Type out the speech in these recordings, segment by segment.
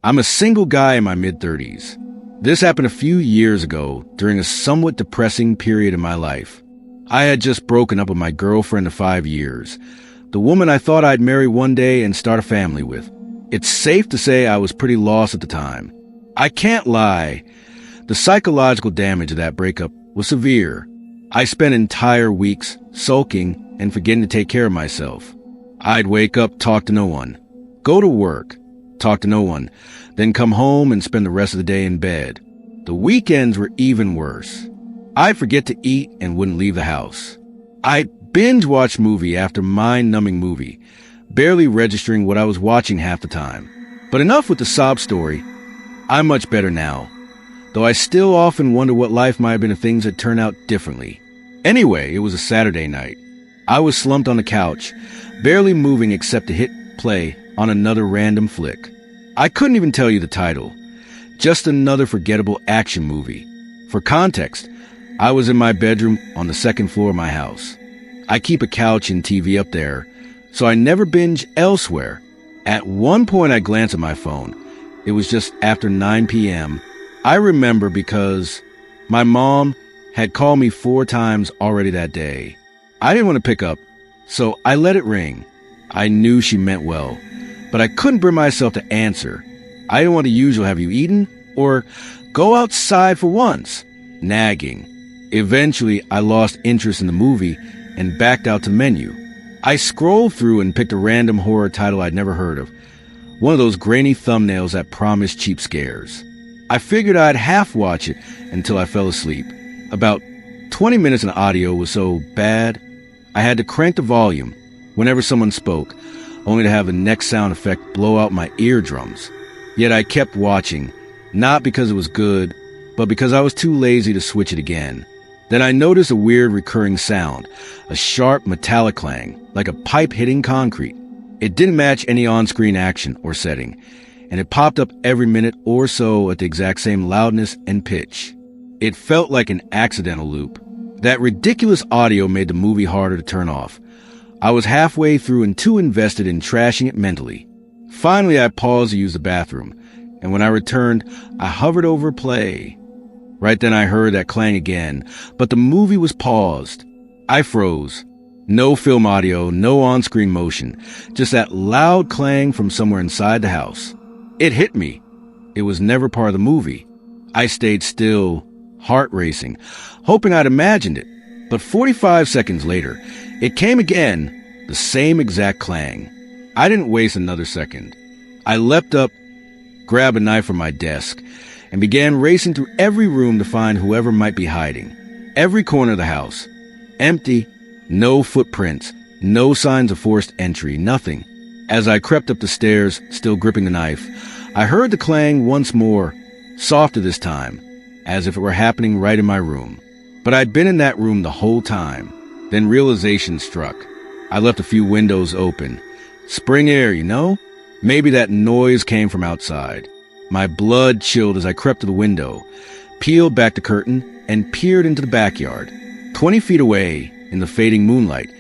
I'm a single guy in my mid-30s. This happened a few years ago during a somewhat depressing period in my life. I had just broken up with my girlfriend of 5 years, the woman I thought I'd marry one day and start a family with. It's safe to say I was pretty lost at the time. I can't lie. The psychological damage of that breakup was severe. I spent entire weeks sulking and forgetting to take care of myself. I'd wake up, talk to no one, go to work, talk to no one, then come home and spend the rest of the day in bed. The weekends were even worse. I'd forget to eat and wouldn't leave the house. I'd binge watch movie after mind-numbing movie, barely registering what I was watching half the time. But enough with the sob story. I'm much better now, though I still often wonder what life might have been if things had turned out differently. Anyway, it was a Saturday night. I was slumped on the couch, barely moving except to hit play on another random flick. I couldn't even tell you the title. Just another forgettable action movie. For context, I was in my bedroom on the second floor of my house. I keep a couch and TV up there, so I never binge elsewhere. At one point I glanced at my phone. It was just after 9 p.m. I remember because my mom had called me 4 times already that day. I didn't want to pick up, so I let it ring. I knew she meant well, but I couldn't bring myself to answer. I didn't want the usual "have you eaten?" or "go outside for once," nagging. Eventually, I lost interest in the movie and backed out to menu. I scrolled through and picked a random horror title I'd never heard of, one of those grainy thumbnails that promised cheap scares. I figured I'd half watch it until I fell asleep. About 20 minutes in audio was so bad, I had to crank the volume whenever someone spoke, only to have the next sound effect blow out my eardrums. Yet I kept watching, not because it was good, but because I was too lazy to switch it again. Then I noticed a weird recurring sound, a sharp metallic clang, like a pipe hitting concrete. It didn't match any on-screen action or setting, and it popped up every minute or so at the exact same loudness and pitch. It felt like an accidental loop. That ridiculous audio made the movie harder to turn off. I was halfway through and too invested in trashing it mentally. Finally, I paused to use the bathroom, and when I returned, I hovered over play. Right then I heard that clang again, but the movie was paused. I froze. No film audio, no on-screen motion, just that loud clang from somewhere inside the house. It hit me. It was never part of the movie. I stayed still, heart racing, hoping I'd imagined it. But 45 seconds later, it came again, the same exact clang. I didn't waste another second. I leapt up, grabbed a knife from my desk, and began racing through every room to find whoever might be hiding. Every corner of the house. Empty, no footprints, no signs of forced entry, nothing. As I crept up the stairs, still gripping the knife, I heard the clang once more, softer this time, as if it were happening right in my room. But I'd been in that room the whole time. Then realization struck. I left a few windows open. Spring air, you know? Maybe that noise came from outside. My blood chilled as I crept to the window, peeled back the curtain, and peered into the backyard. 20 feet away, in the fading moonlight,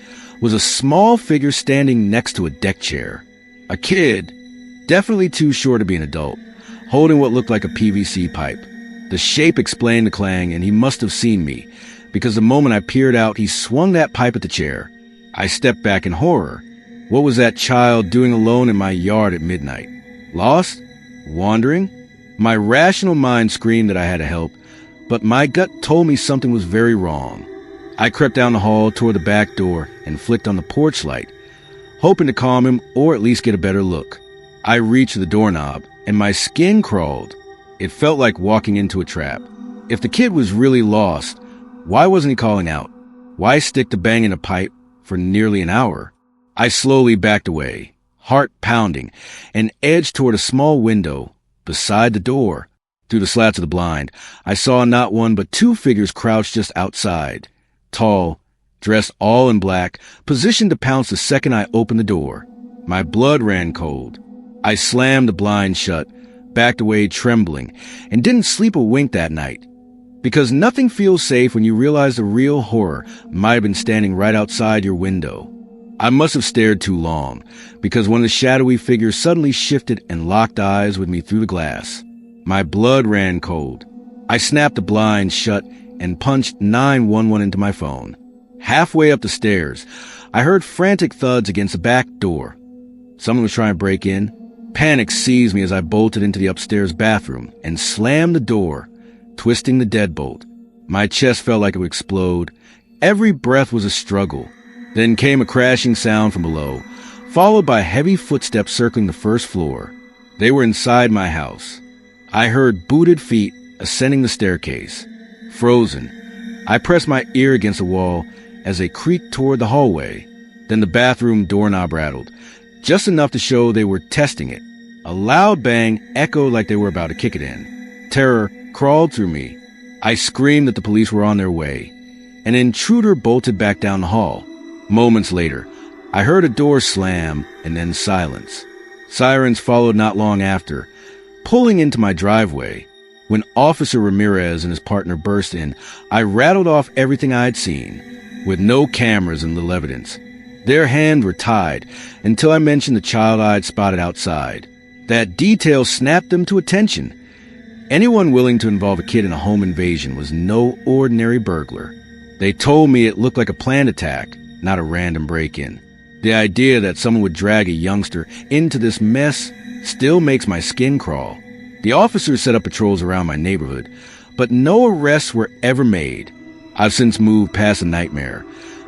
was a small figure standing next to a deck chair. A kid, definitely too short to be an adult, holding what looked like a PVC pipe. The shape explained the clang, and he must have seen me, because the moment I peered out, he swung that pipe at the chair. I stepped back in horror. What was that child doing alone in my yard at midnight? Lost? Wandering? My rational mind screamed that I had to help, but my gut told me something was very wrong. I crept down the hall toward the back door and flicked on the porch light, hoping to calm him or at least get a better look. I reached the doorknob, and my skin crawled. It felt like walking into a trap. If the kid was really lost, why wasn't he calling out? Why stick to banging a pipe for nearly an hour? I slowly backed away, heart pounding, and edged toward a small window beside the door. Through the slats of the blind, I saw not one but 2 figures crouched just outside. Tall, dressed all in black, positioned to pounce the second I opened the door. My blood ran cold. I slammed the blind shut, backed away trembling, and didn't sleep a wink that night. Because nothing feels safe when you realize the real horror might have been standing right outside your window. I must have stared too long, because one of the shadowy figures suddenly shifted and locked eyes with me through the glass. My blood ran cold. I snapped the blinds shut and punched 911 into my phone. Halfway up the stairs, I heard frantic thuds against the back door. Someone was trying to break in. Panic seized me as I bolted into the upstairs bathroom and slammed the door, twisting the deadbolt. My chest felt like it would explode. Every breath was a struggle. Then came a crashing sound from below, followed by heavy footsteps circling the first floor. They were inside my house. I heard booted feet ascending the staircase. Frozen, I pressed my ear against the wall as they creaked toward the hallway. Then the bathroom doorknob rattled, just enough to show they were testing it. A loud bang echoed like they were about to kick it in. Terror crawled through me. I screamed that the police were on their way. An intruder bolted back down the hall. Moments later, I heard a door slam and then silence. Sirens followed not long after, pulling into my driveway. When Officer Ramirez and his partner burst in, I rattled off everything I had seen, with no cameras and little evidence. Their hands were tied until I mentioned the child I had spotted outside. That detail snapped them to attention. Anyone willing to involve a kid in a home invasion was no ordinary burglar. They told me it looked like a planned attack, not a random break-in. The idea that someone would drag a youngster into this mess still makes my skin crawl. The officers set up patrols around my neighborhood, but no arrests were ever made. I've since moved past the nightmare,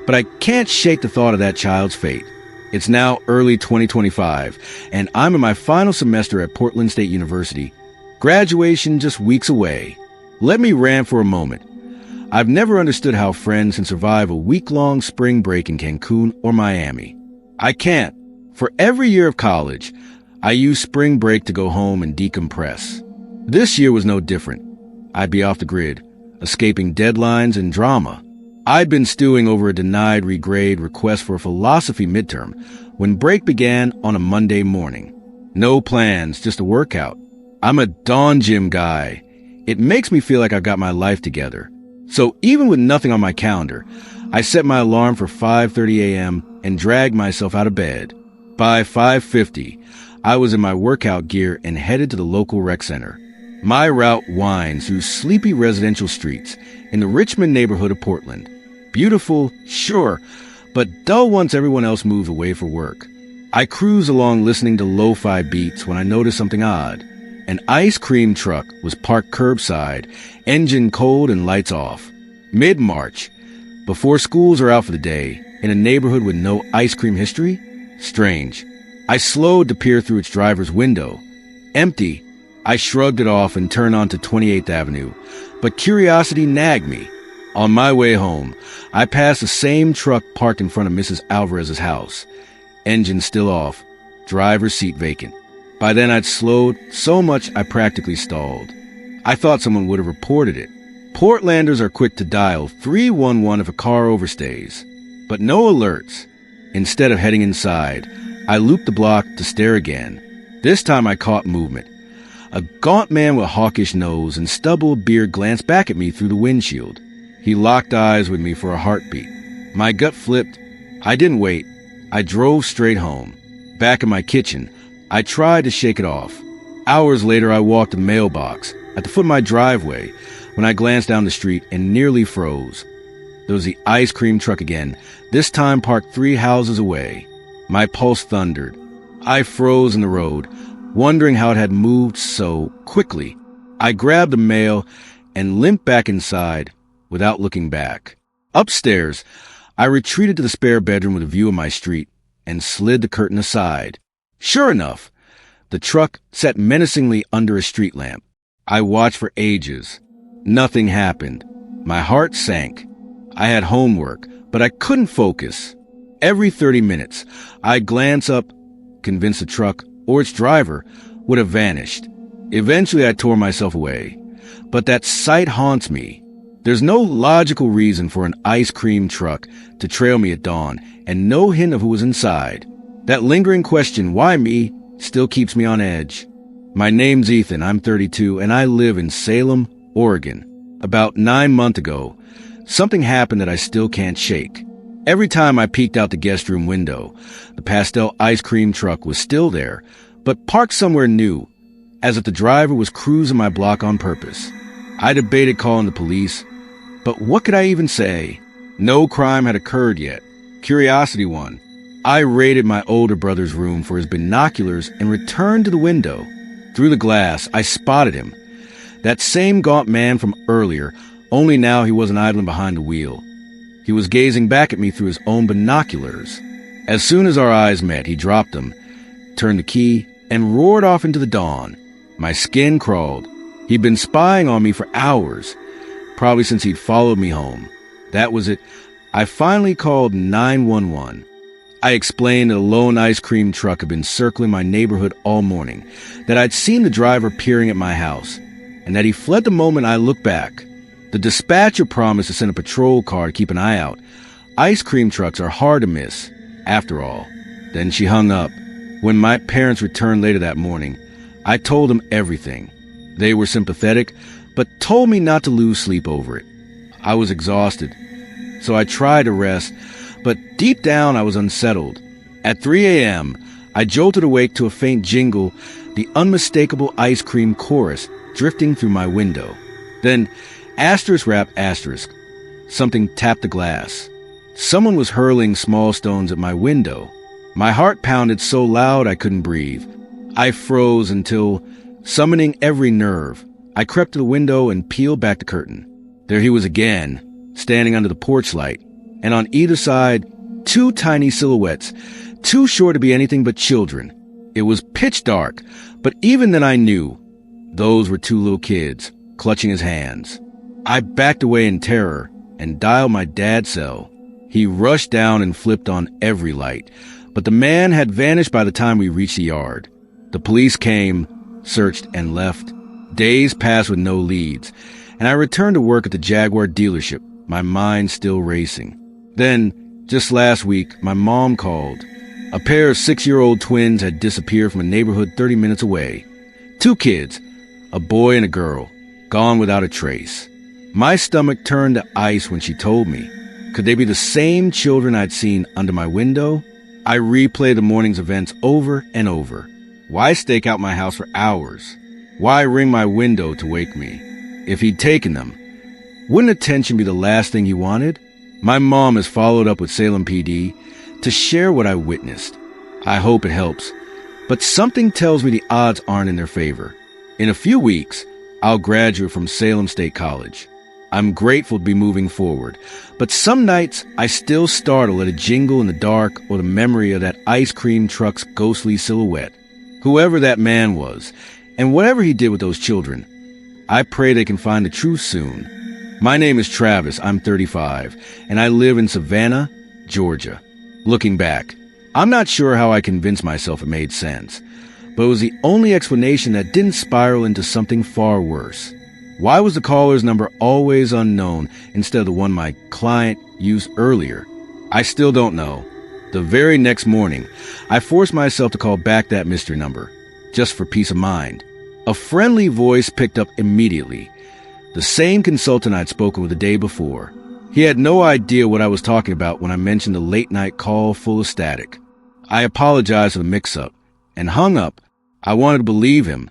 but I can't shake the thought of that child's fate. It's now early 2025, and I'm in my final semester at Portland State University. Graduation just weeks away. Let me rant for a moment. I've never understood how friends can survive a week-long spring break in Cancun or Miami. I can't. For every year of college, I used spring break to go home and decompress. This year was no different. I'd be off the grid, escaping deadlines and drama. I'd been stewing over a denied regrade request for a philosophy midterm when break began on a Monday morning. No plans, just a workout. I'm a dawn gym guy. It makes me feel like I've got my life together. So even with nothing on my calendar, I set my alarm for 5:30 a.m. and dragged myself out of bed. By 5:50, I was in my workout gear and headed to the local rec center. My route winds through sleepy residential streets in the Richmond neighborhood of Portland. Beautiful, sure, but dull once everyone else moves away for work. I cruise along listening to lo-fi beats when I notice something odd. An ice cream truck was parked curbside, engine cold and lights off. Mid-March, before schools are out for the day, in a neighborhood with no ice cream history? Strange. I slowed to peer through its driver's window. Empty. I shrugged it off and turned onto 28th Avenue, but curiosity nagged me. On my way home, I passed the same truck parked in front of Mrs. Alvarez's house. Engine still off, driver's seat vacant. By then I'd slowed so much I practically stalled. I thought someone would have reported it. Portlanders are quick to dial 311 if a car overstays, but no alerts. Instead of heading inside, I looped the block to stare again. This time I caught movement. A gaunt man with a hawkish nose and stubbled beard glanced back at me through the windshield. He locked eyes with me for a heartbeat. My gut flipped. I didn't wait. I drove straight home. Back in my kitchen, I tried to shake it off. Hours later, I walked the mailbox at the foot of my driveway when I glanced down the street and nearly froze. There was the ice cream truck again, this time parked 3 houses away. My pulse thundered. I froze in the road, wondering how it had moved so quickly. I grabbed the mail and limped back inside without looking back. Upstairs, I retreated to the spare bedroom with a view of my street and slid the curtain aside. Sure enough, the truck sat menacingly under a street lamp. I watched for ages. Nothing happened. My heart sank. I had homework, but I couldn't focus. Every 30 minutes, I'd glance up, convinced the truck or its driver would have vanished. Eventually, I tore myself away. But that sight haunts me. There's no logical reason for an ice cream truck to trail me at dawn, and no hint of who was inside. That lingering question, why me, still keeps me on edge. My name's Ethan, I'm 32, and I live in Salem, Oregon. About 9 months ago, something happened that I still can't shake. Every time I peeked out the guest room window, the pastel ice cream truck was still there, but parked somewhere new, as if the driver was cruising my block on purpose. I debated calling the police, but what could I even say? No crime had occurred yet. Curiosity won. I raided my older brother's room for his binoculars and returned to the window. Through the glass, I spotted him. That same gaunt man from earlier, only now he wasn't idling behind the wheel. He was gazing back at me through his own binoculars. As soon as our eyes met, he dropped them, turned the key, and roared off into the dawn. My skin crawled. He'd been spying on me for hours, probably since he'd followed me home. That was it. I finally called 911. I explained that a lone ice cream truck had been circling my neighborhood all morning, that I'd seen the driver peering at my house, and that he fled the moment I looked back. The dispatcher promised to send a patrol car to keep an eye out. Ice cream trucks are hard to miss, after all. Then she hung up. When my parents returned later that morning, I told them everything. They were sympathetic, but told me not to lose sleep over it. I was exhausted, so I tried to rest, but deep down I was unsettled. At 3 a.m., I jolted awake to a faint jingle, the unmistakable ice cream chorus drifting through my window. Then, asterisk rap asterisk. Something tapped the glass. Someone was hurling small stones at my window. My heart pounded so loud I couldn't breathe. I froze until, summoning every nerve, I crept to the window and peeled back the curtain. There he was again, standing under the porch light, and on either side, two tiny silhouettes, too short to be anything but children. It was pitch dark, but even then I knew. Those were two little kids, clutching his hands. I backed away in terror and dialed my dad's cell. He rushed down and flipped on every light, but the man had vanished by the time we reached the yard. The police came, searched, and left. Days passed with no leads, and I returned to work at the Jaguar dealership, my mind still racing. Then, just last week, my mom called. A pair of 6-year-old twins had disappeared from a neighborhood 30 minutes away. 2 kids, a boy and a girl, gone without a trace. My stomach turned to ice when she told me. Could they be the same children I'd seen under my window? I replayed the morning's events over and over. Why stake out my house for hours? Why ring my window to wake me? If he'd taken them, wouldn't attention be the last thing he wanted? My mom has followed up with Salem PD to share what I witnessed. I hope it helps, but something tells me the odds aren't in their favor. In a few weeks, I'll graduate from Salem State College. I'm grateful to be moving forward, but some nights I still startle at a jingle in the dark or the memory of that ice cream truck's ghostly silhouette. Whoever that man was, and whatever he did with those children, I pray they can find the truth soon. My name is Travis, I'm 35, and I live in Savannah, Georgia. Looking back, I'm not sure how I convinced myself it made sense, but it was the only explanation that didn't spiral into something far worse. Why was the caller's number always unknown instead of the one my client used earlier? I still don't know. The very next morning, I forced myself to call back that mystery number, just for peace of mind. A friendly voice picked up immediately. The same consultant I'd spoken with the day before. He had no idea what I was talking about when I mentioned the late-night call full of static. I apologized for the mix-up and hung up. I wanted to believe him,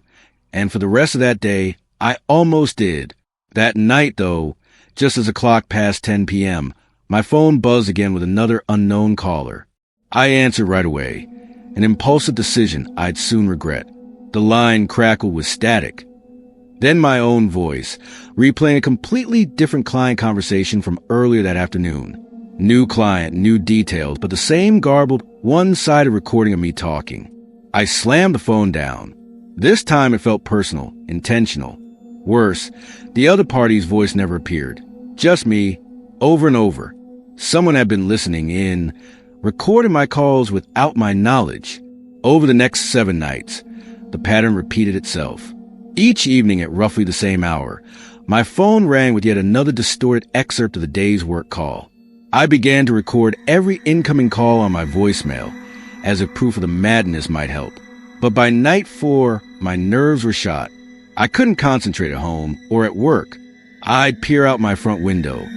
and for the rest of that day, I almost did. That night, though, just as the clock passed 10 p.m., my phone buzzed again with another unknown caller. I answered right away, an impulsive decision I'd soon regret. The line crackled with static. Then my own voice, replaying a completely different client conversation from earlier that afternoon. New client, new details, but the same garbled, one-sided recording of me talking. I slammed the phone down. This time it felt personal, intentional. Worse, the other party's voice never appeared. Just me, over and over. Someone had been listening in, recording my calls without my knowledge. Over the next 7 nights, the pattern repeated itself. Each evening at roughly the same hour, my phone rang with yet another distorted excerpt of the day's work call. I began to record every incoming call on my voicemail, as if proof of the madness might help. But by night 4, my nerves were shot. I couldn't concentrate at home or at work. I'd peer out my front window,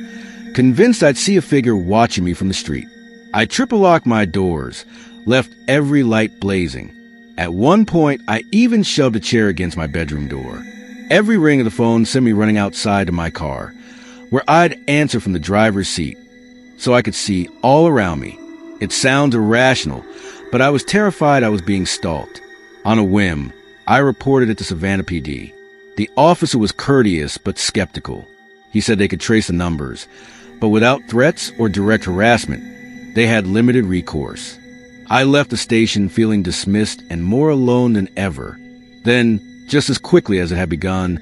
convinced I'd see a figure watching me from the street. I triple-locked my doors, left every light blazing. At one point, I even shoved a chair against my bedroom door. Every ring of the phone sent me running outside to my car, where I'd answer from the driver's seat, so I could see all around me. It sounds irrational, but I was terrified I was being stalked. On a whim, I reported it to Savannah PD. The officer was courteous but skeptical. He said they could trace the numbers, but without threats or direct harassment, they had limited recourse. I left the station feeling dismissed and more alone than ever. Then, just as quickly as it had begun,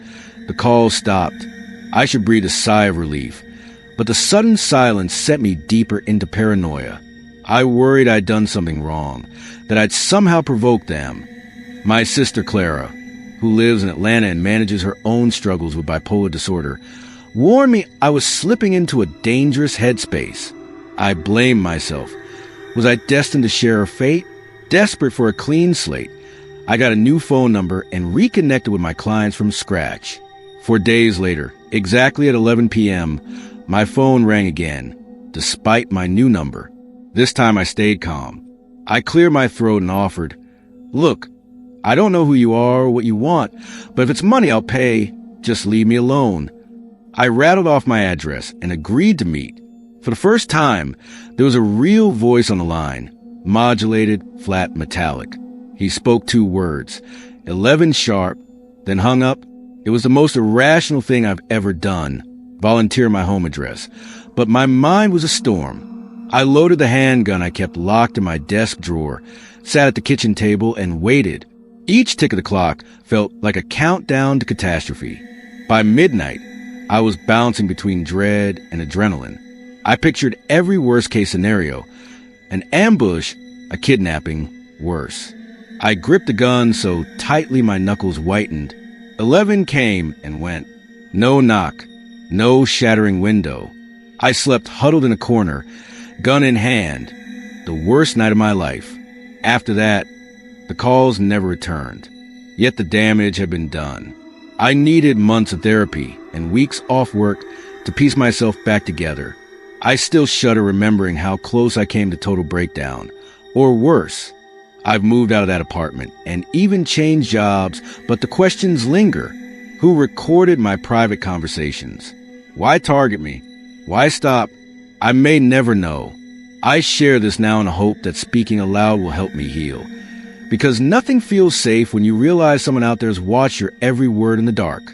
the call stopped. I should breathe a sigh of relief, but the sudden silence sent me deeper into paranoia. I worried I'd done something wrong, that I'd somehow provoked them. My sister Clara, who lives in Atlanta and manages her own struggles with bipolar disorder, warned me I was slipping into a dangerous headspace. I blamed myself. Was I destined to share her fate? Desperate for a clean slate, I got a new phone number and reconnected with my clients from scratch. 4 days later, exactly at 11 p.m., my phone rang again, despite my new number. This time I stayed calm. I cleared my throat and offered, "Look, I don't know who you are or what you want, but if it's money I'll pay. Just leave me alone." I rattled off my address and agreed to meet. For the first time, there was a real voice on the line, modulated, flat, metallic. He spoke 2 words, 11 sharp, then hung up. It was the most irrational thing I've ever done, volunteer my home address, but my mind was a storm. I loaded the handgun I kept locked in my desk drawer, sat at the kitchen table, and waited. Each tick of the clock felt like a countdown to catastrophe. By midnight, I was bouncing between dread and adrenaline. I pictured every worst-case scenario, an ambush, a kidnapping, worse. I gripped the gun so tightly my knuckles whitened. 11 came and went. No knock, no shattering window. I slept huddled in a corner, gun in hand. The worst night of my life. After that, the calls never returned. Yet the damage had been done. I needed months of therapy and weeks off work to piece myself back together. I still shudder remembering how close I came to total breakdown. Or worse, I've moved out of that apartment and even changed jobs, but the questions linger. Who recorded my private conversations? Why target me? Why stop? I may never know. I share this now in the hope that speaking aloud will help me heal. Because nothing feels safe when you realize someone out there has watched your every word in the dark.